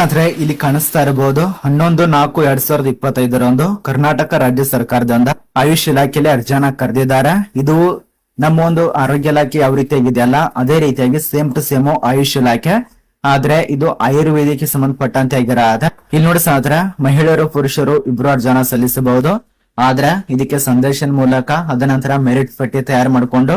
ಆದ್ರೆ ಇಲ್ಲಿ ಕಾಣಿಸ್ತಾ ಇರಬಹುದು 11/4/2025 ಕರ್ನಾಟಕ ರಾಜ್ಯ ಸರ್ಕಾರದಿಂದ ಆಯುಷ್ ಇಲಾಖೆಯಲ್ಲಿ ಅರ್ಜಿಯನ್ನ ಕರೆದಿದ್ದಾರೆ. ಇದು ನಮ್ಮ ಒಂದು ಆರೋಗ್ಯ ಇಲಾಖೆ ಯಾವ ರೀತಿಯಾಗಿದೆಯಲ್ಲ ಅದೇ ರೀತಿಯಾಗಿ ಸೇಮ್ ಟು ಸೇಮ್ ಆಯುಷ್ ಇಲಾಖೆ, ಆದ್ರೆ ಇದು ಆಯುರ್ವೇದಕ್ಕೆ ಸಂಬಂಧಪಟ್ಟಂತೆ ಆಗಿರೋದ. ಇಲ್ಲಿ ನೋಡಿ ಸ್ನೇಹಿತರೆ, ಮಹಿಳೆಯರು ಪುರುಷರು ಇಬ್ರು ಅರ್ಜಿಯನ್ನ ಸಲ್ಲಿಸಬಹುದು. ಆದ್ರೆ ಇದಕ್ಕೆ ಸಂದೇಶನ್ ಮೂಲಕ ಅದನಂತರ ಮೆರಿಟ್ ಪಟ್ಟಿ ತಯಾರು ಮಾಡಿಕೊಂಡು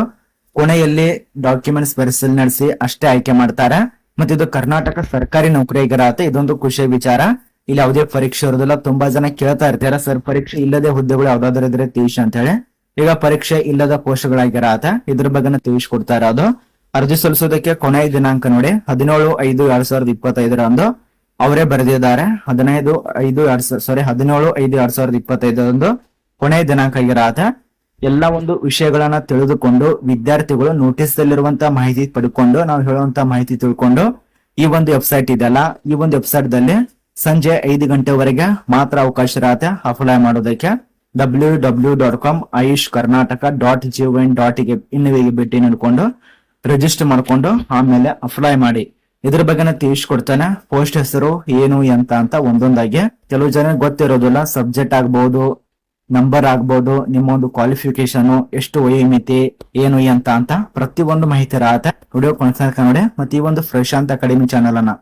ಕೊನೆಯಲ್ಲಿ ಡಾಕ್ಯುಮೆಂಟ್ಸ್ ಪರಿಶೀಲನೆ ನಡೆಸಿ ಅಷ್ಟೇ ಆಯ್ಕೆ ಮಾಡ್ತಾರೆ. ಮತ್ತೆ ಇದು ಕರ್ನಾಟಕ ಸರ್ಕಾರಿ ನೌಕರಿಗಿರತ್ತೆ. ಇದೊಂದು ಖುಷಿಯ ವಿಚಾರ. ಇಲ್ಲಿ ಯಾವುದೇ ಪರೀಕ್ಷೆ ಇರೋದಿಲ್ಲ. ತುಂಬಾ ಜನ ಕೇಳ್ತಾ ಇರ್ತಾರ, ಸರ್ ಪರೀಕ್ಷೆ ಇಲ್ಲದೆ ಹುದ್ದೆಗಳು ಯಾವ್ದಾದ್ರು ಇದ್ರೆ ತಿಳಿಸಿ ಅಂತ ಹೇಳಿ. ಈಗ ಪರೀಕ್ಷೆ ಇಲ್ಲದ ಪೋಸ್ಟ್ಗಳಾಗಿರತ್ತೆ, ಇದ್ರ ಬಗ್ಗೆ ತಿಳಿಸ್ಕೊಡ್ತಾ ಇರೋದು. ಅರ್ಜಿ ಸಲ್ಲಿಸೋದಕ್ಕೆ ಕೊನೆಯ ದಿನಾಂಕ ನೋಡಿ 17/5/2025 ಅವರೇ ಬರೆದಿದ್ದಾರೆ. 17/5/2025 ಕೊನೆಯ ದಿನಾಂಕ ಆಗಿರತ್ತೆ. ಎಲ್ಲ ಒಂದು ವಿಷಯಗಳನ್ನ ತಿಳಿದುಕೊಂಡು ವಿದ್ಯಾರ್ಥಿಗಳು ನೋಟಿಸ್ ದಲ್ಲಿರುವಂತಹ ಮಾಹಿತಿ ಪಡ್ಕೊಂಡು ನಾವು ಹೇಳುವಂತ ಮಾಹಿತಿ ತಿಳ್ಕೊಂಡು ಈ ಒಂದು ವೆಬ್ಸೈಟ್ ಇದೆಯಲ್ಲ, ಈ ಒಂದು ವೆಬ್ಸೈಟ್ ದಲ್ಲಿ ಸಂಜೆ 5 ಗಂಟೆವರೆಗೆ ಮಾತ್ರ ಅವಕಾಶ ಇರತ್ತೆ ಅಪ್ಲೈ ಮಾಡೋದಕ್ಕೆ. www.ayushkarnataka.gov.in ಇನ್ನುವಿಗೆ ಭೇಟಿ ನೀಡಿಕೊಂಡು ರಿಜಿಸ್ಟರ್ ಮಾಡ್ಕೊಂಡು ಆಮೇಲೆ ಅಪ್ಲೈ ಮಾಡಿ. ಇದ್ರ ಬಗ್ಗೆ ತಿಳಿಸ್ಕೊಡ್ತಾನೆ. ಪೋಸ್ಟ್ ಹೆಸರು ಏನು ಎಂತ ಅಂತ ಒಂದೊಂದಾಗಿ. ಕೆಲವು ಜನ ಗೊತ್ತಿರೋದಿಲ್ಲ, ಸಬ್ಜೆಕ್ಟ್ ಆಗ್ಬಹುದು, ನಂಬರ್ ಆಗ್ಬಹುದು, ನಿಮ್ಮ ಒಂದು ಕ್ವಾಲಿಫಿಕೇಶನ್, ಎಷ್ಟು ವಯೋಮಿತಿ, ಏನು ಎಂತ ಅಂತ ಪ್ರತಿಯೊಂದು ಮಾಹಿತಿ ಇರತ್ತೆ. ವಿಡಿಯೋ ಕೊನೆತನಕ ನೋಡಿ. ಮತ್ತೆ ಈ ಒಂದು ಪ್ರಶಾಂತ್ ಅಕಾಡೆಮಿ ಚಾನಲ್ ಅನ್ನ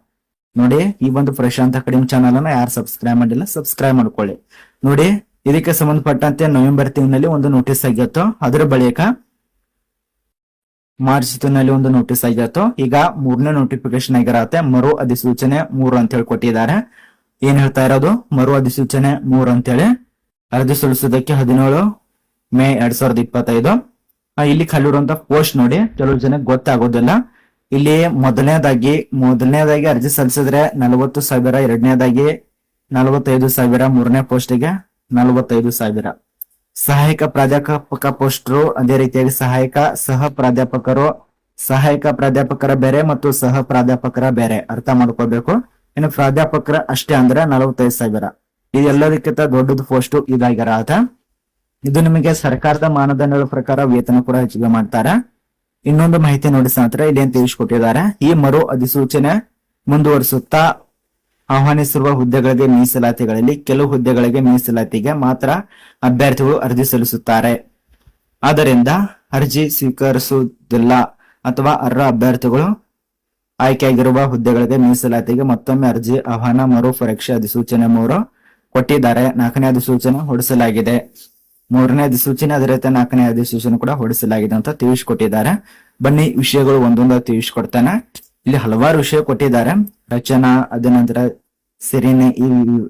ನೋಡಿ, ಈ ಒಂದು ಪ್ರಶಾಂತ್ ಅಕಾಡೆಮಿ ಚಾನಲ್ ಅನ್ನ ಯಾರು ಸಬ್ಸ್ಕ್ರೈಬ್ ಮಾಡಿಲ್ಲ ಸಬ್ಸ್ಕ್ರೈಬ್ ಮಾಡ್ಕೊಳ್ಳಿ. ನೋಡಿ, ಇದಕ್ಕೆ ಸಂಬಂಧಪಟ್ಟಂತೆ ನವೆಂಬರ್ ತಿಂಗಳಲ್ಲಿ ಒಂದು ನೋಟಿಸ್ ಆಗಿತ್ತು, ಅದರ ಬಳಿಕ ಮಾರ್ಚ್ ತಿಂಗಳಲ್ಲಿ ಒಂದು ನೋಟಿಸ್ ಆಗಿತ್ತು. ಈಗ 3ನೇ ನೋಟಿಫಿಕೇಶನ್ ಆಗಿರತ್ತೆ. ಮರು ಅಧಿಸೂಚನೆ 3 ಅಂತ ಹೇಳಿ ಕೊಟ್ಟಿದ್ದಾರೆ. ಏನ್ ಹೇಳ್ತಾ ಇರೋದು, ಮರು ಅಧಿಸೂಚನೆ 3 ಅಂತೇಳಿ. ಅರ್ಜಿ ಸಲ್ಲಿಸೋದಕ್ಕೆ 17 ಮೇ 2025. ಇಲ್ಲಿ ಕಲ್ಲಿರುವಂತ ಪೋಸ್ಟ್ ನೋಡಿ, ಕೆಲವು ಜನಕ್ಕೆ ಗೊತ್ತಾಗೋದಿಲ್ಲ. ಇಲ್ಲಿ ಮೊದಲನೇದಾಗಿ ಅರ್ಜಿ ಸಲ್ಲಿಸಿದ್ರೆ 40,000, ಎರಡನೇದಾಗಿ 45,000, 3ನೇ ಪೋಸ್ಟ್ಗೆ 45,000. ಸಹಾಯಕ ಪ್ರಾಧ್ಯಾಪಕ ಪೋಸ್ಟರು ಅದೇ ರೀತಿಯಾಗಿ ಸಹ ಪ್ರಾಧ್ಯಾಪಕರ ಬೇರೆ ಮತ್ತು ಸಹ ಪ್ರಾಧ್ಯಾಪಕರ ಬೇರೆ ಅರ್ಥ ಮಾಡ್ಕೋಬೇಕು. ಇನ್ನು ಪ್ರಾಧ್ಯಾಪಕರ ಅಷ್ಟೇ ಅಂದ್ರೆ 45,000. ಇದೆಲ್ಲದಕ್ಕಿಂತ ದೊಡ್ಡದು ಪೋಸ್ಟ್ ಇದಾಗಿರತ್ತ. ಇದು ನಿಮಗೆ ಸರ್ಕಾರದ ಮಾನದಂಡಗಳ ಪ್ರಕಾರ ವೇತನ ಕೂಡ ಹೆಚ್ಚಿಗೆ ಮಾಡ್ತಾರೆ. ಇನ್ನೊಂದು ಮಾಹಿತಿ ನೋಡಿ ಸ್ನೇಹಿತರೆ, ಇಲ್ಲಿ ಏನ್ ತಿಳಿಸ್ಕೊಟ್ಟಿದ್ದಾರೆ. ಈ ಮರು ಅಧಿಸೂಚನೆ ಮುಂದುವರಿಸುತ್ತಾ ಆಹ್ವಾನಿಸಿರುವ ಹುದ್ದೆಗಳಿಗೆ ಮೀಸಲಾತಿಗಳಲ್ಲಿ ಕೆಲವು ಹುದ್ದೆಗಳಿಗೆ ಮೀಸಲಾತಿಗೆ ಮಾತ್ರ ಅಭ್ಯರ್ಥಿಗಳು ಅರ್ಜಿ ಸಲ್ಲಿಸುತ್ತಾರೆ. ಆದ್ದರಿಂದ ಅರ್ಜಿ ಸ್ವೀಕರಿಸುವುದಿಲ್ಲ ಅಥವಾ ಅರ್ಹ ಅಭ್ಯರ್ಥಿಗಳು ಆಯ್ಕೆಯಾಗಿರುವ ಹುದ್ದೆಗಳಿಗೆ ಮೀಸಲಾತಿಗೆ ಮತ್ತೊಮ್ಮೆ ಅರ್ಜಿ ಆಹ್ವಾನ ಮರು ಪರೀಕ್ಷೆ ಅಧಿಸೂಚನೆ 3 ಕೊಟ್ಟಿದ್ದಾರೆ. 4ನೇ ಅಧಿಸೂಚನೆ ಹೊರಡಿಸಲಾಗಿದೆ. 3ನೇ ಅಧಿಸೂಚನೆ ಅದೇ ರೀತಿ 4ನೇ ಅಧಿಸೂಚನೆ ಕೂಡ ಹೊರಡಿಸಲಾಗಿದೆ ಅಂತ ತಿಳಿಸ್ಕೊಟ್ಟಿದ್ದಾರೆ. ಬನ್ನಿ ವಿಷಯಗಳು ಒಂದೊಂದಾಗಿ ತಿಳಿಸ್ಕೊಡ್ತಾನೆ. ಇಲ್ಲಿ ಹಲವಾರು ವಿಷಯ ಕೊಟ್ಟಿದ್ದಾರೆ. ರಚನಾ, ಅದ ನಂತರ ಸೆರೆನೆ, ಈ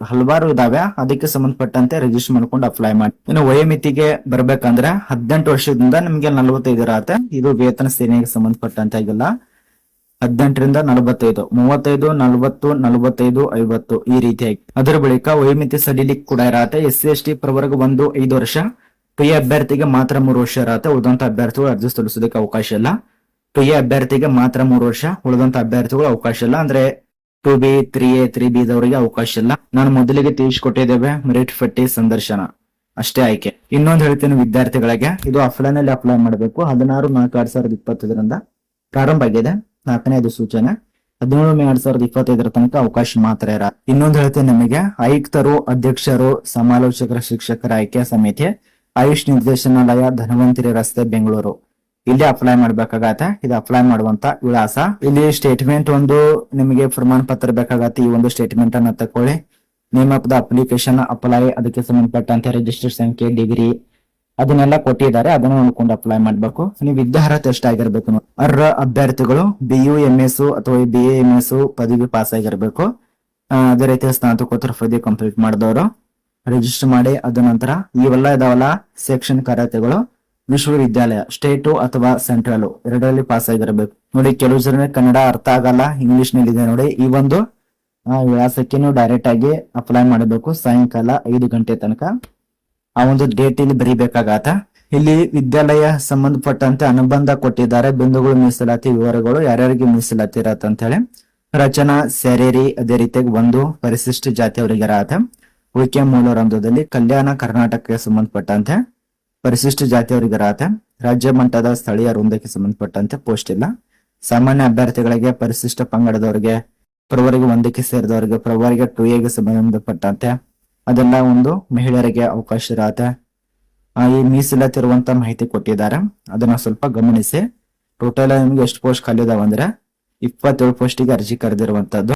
ಹಲವಾರು ಇದಾವೆ. ಅದಕ್ಕೆ ಸಂಬಂಧಪಟ್ಟಂತೆ ರಿಜಿಸ್ಟರ್ ಮಾಡ್ಕೊಂಡು ಅಪ್ಲೈ ಮಾಡಿ. ಇನ್ನು ವಯೋಮಿತಿಗೆ ಬರ್ಬೇಕಂದ್ರೆ 18 ವರ್ಷದಿಂದ ನಿಮ್ಗೆ 45 ಇರತ್ತೆ. ಇದು ವೇತನ ಸೇನೆಗೆ ಸಂಬಂಧಪಟ್ಟಂತೆ ಆಗಿಲ್ಲ. 18ರಿಂದ 45, 35, 40, 45, 50 ಈ ರೀತಿಯಾಗಿ. ಅದರ ಬಳಿಕ ವಯೋಮಿತಿ ಸಡಿಲಿಕ್ಕೆ ಕೂಡ ಇರತ್ತೆ. SC/ST ಪ್ರವರ್ಗ 5 ವರ್ಷ. PA ಅಭ್ಯರ್ಥಿಗೆ ಮಾತ್ರ 3 ವರ್ಷ ಇರತ್ತೆ. ಉಳಿದಂತ ಅಭ್ಯರ್ಥಿಗಳು ಅರ್ಜಿ ಸಲ್ಲಿಸೋದಕ್ಕೆ ಅವಕಾಶ ಇಲ್ಲ. PA ಅಭ್ಯರ್ಥಿಗೆ ಮಾತ್ರ 3 ವರ್ಷ, ಉಳಿದಂತ ಅಭ್ಯರ್ಥಿಗಳು ಅವಕಾಶ ಇಲ್ಲ. ಅಂದ್ರೆ 2B, 3A, 3B ದವರಿಗೆ ಅವಕಾಶ ಇಲ್ಲ. ನಾನು ಮೊದಲಿಗೆ ತಿಳಿಸ್ಕೊಟ್ಟಿದ್ದೇವೆ, ಮೆರಿಟ್ ಪಟ್ಟಿ ಸಂದರ್ಶನ ಅಷ್ಟೇ ಆಯ್ಕೆ. ಇನ್ನೊಂದು ಹೇಳ್ತೀನಿ ವಿದ್ಯಾರ್ಥಿಗಳಿಗೆ, ಇದು ಆಫ್ಲೈನ್ ಅಲ್ಲಿ ಅಪ್ಲೈ ಮಾಡಬೇಕು. 16/4/2025 ಪ್ರಾರಂಭ ಆಗಿದೆ. 4ನೇ ಅಧಿಸೂಚನೆ 17 ಮೇ 2025 ತನಕ ಅವಕಾಶ ಮಾತ್ರ ಇರ. ಇನ್ನೊಂದು ಹೇಳ್ತೀನಿ ನಿಮಗೆ, ಆಯುಕ್ತರು, ಅಧ್ಯಕ್ಷರು, ಸಮಾಲೋಚಕರ, ಶಿಕ್ಷಕರ ಆಯ್ಕೆ ಸಮಿತಿ, ಆಯುಷ್ ನಿರ್ದೇಶನಾಲಯ, ಧನ್ವಂತರಿ ರಸ್ತೆ, ಬೆಂಗಳೂರು. ಇಲ್ಲಿ ಅಪ್ಲೈ ಮಾಡ್ಬೇಕಾಗತ್ತೆ. ಇದು ಅಪ್ಲೈ ಮಾಡುವಂತ ವಿಳಾಸ. ಇಲ್ಲಿ ಸ್ಟೇಟ್ಮೆಂಟ್ ಒಂದು ನಿಮಗೆ ಪ್ರಮಾಣ ಪತ್ರ ಬೇಕಾಗತ್ತೆ. ಈ ಒಂದು ಸ್ಟೇಟ್ಮೆಂಟ್ ಅನ್ನ ತಕೊಳ್ಳಿ. Name of the application, apply, ಅದಕ್ಕೆ ಸಂಬಂಧಪಟ್ಟಂತೆ ರಿಜಿಸ್ಟರ್ ಸಂಖ್ಯೆ, ಡಿಗ್ರಿ ಅದನ್ನೆಲ್ಲ ಕೊಟ್ಟಿದ್ದಾರೆ. ಅದನ್ನ ನೋಡ್ಕೊಂಡು ಅಪ್ಲೈ ಮಾಡ್ಬೇಕು. ನೀವು ವಿದ್ಯಾರ್ಹತೆ ಎಷ್ಟಾಗಿರ್ಬೇಕು. ಅರ್ಹ ಅಭ್ಯರ್ಥಿಗಳು BU MS ಅಥವಾ BA MS ಪದವಿ ಪಾಸ್ ಆಗಿರ್ಬೇಕು. ಅದೇ ರೀತಿ ಸ್ನಾತಕೋತ್ತರ ಪದವಿ ಕಂಪ್ಲೀಟ್ ಮಾಡಿದವರು ರಿಜಿಸ್ಟರ್ ಮಾಡಿ. ಅದ ನಂತರ ಇವೆಲ್ಲ ಇದಾವಲ್ಲ ಶೈಕ್ಷಣಿಕ ಅರ್ಹತೆಗಳು, ವಿಶ್ವವಿದ್ಯಾಲಯ ಸ್ಟೇಟು ಅಥವಾ ಸೆಂಟ್ರಲ್ ಎರಡರಲ್ಲಿ ಪಾಸ್ ಆಗಿರಬೇಕು. ನೋಡಿ, ಕೆಲವು ಜನ ಕನ್ನಡ ಅರ್ಥ ಆಗಲ್ಲ, ಇಂಗ್ಲಿಷ್ ನಲ್ಲಿ ಇದೆ ನೋಡಿ. ಈ ಒಂದು ವಿಳಾಸಕ್ಕೆ ನೀವು ಡೈರೆಕ್ಟ್ ಆಗಿ ಅಪ್ಲೈ ಮಾಡಬೇಕು. ಸಾಯಂಕಾಲ 5 ಗಂಟೆ ತನಕ ಆ ಒಂದು ಡೇಟ್ ಇಲ್ಲಿ ಬರೀಬೇಕಾಗತ್ತ. ಇಲ್ಲಿ ವಿದ್ಯಾಲಯ ಸಂಬಂಧಪಟ್ಟಂತೆ ಅನುಬಂಧ ಕೊಟ್ಟಿದ್ದಾರೆ. ಬಿಂದುಗಳು, ಮೀಸಲಾತಿ ವಿವರಗಳು, ಯಾರ್ಯಾರಿಗೆ ಮೀಸಲಾತಿ ಇರತ್ತ ಅಂತ ಹೇಳಿ. ರಚನಾ, ಸೆರೇರಿ, ಅದೇ ರೀತಿಯಾಗಿ 1 ಪರಿಶಿಷ್ಟ ಜಾತಿಯವರಿಗೆ ಇರತ್ತೆ. ಉಳಿಕೆ ಮೂಲ ರಂಧ್ರದಲ್ಲಿ ಕಲ್ಯಾಣ ಕರ್ನಾಟಕಕ್ಕೆ ಸಂಬಂಧಪಟ್ಟಂತೆ ಪರಿಶಿಷ್ಟ ಜಾತಿಯವರಿಗೆ ಇರತ್ತೆ. ರಾಜ್ಯ ಮಟ್ಟದ ಸ್ಥಳೀಯ ವೃಂದಕ್ಕೆ ಸಂಬಂಧಪಟ್ಟಂತೆ ಪೋಸ್ಟ್ ಇಲ್ಲ. ಸಾಮಾನ್ಯ ಅಭ್ಯರ್ಥಿಗಳಿಗೆ, ಪರಿಶಿಷ್ಟ ಪಂಗಡದವರಿಗೆ ಫೆಬ್ರವರಿ 1ಕ್ಕೆ ಸೇರಿದವರಿಗೆ ಫೆಬ್ರವರಿ 2 ಸಂಬಂಧಪಟ್ಟಂತೆ ಅದೆಲ್ಲ ಒಂದು ಮಹಿಳೆಯರಿಗೆ ಅವಕಾಶ ಇರತ್ತೆ. ಈ ಮೀಸಲಾತಿ ಇರುವಂತ ಮಾಹಿತಿ ಕೊಟ್ಟಿದ್ದಾರೆ, ಅದನ್ನ ಸ್ವಲ್ಪ ಗಮನಿಸಿ. ಟೋಟಲ್ ನಿಮ್ಗೆ ಎಷ್ಟು ಪೋಸ್ಟ್ ಖಾಲಿ ಇದಾವ ಅಂದ್ರೆ 27 ಪೋಸ್ಟಿಗೆ ಅರ್ಜಿ ಕರೆದಿರುವಂತದ್ದು.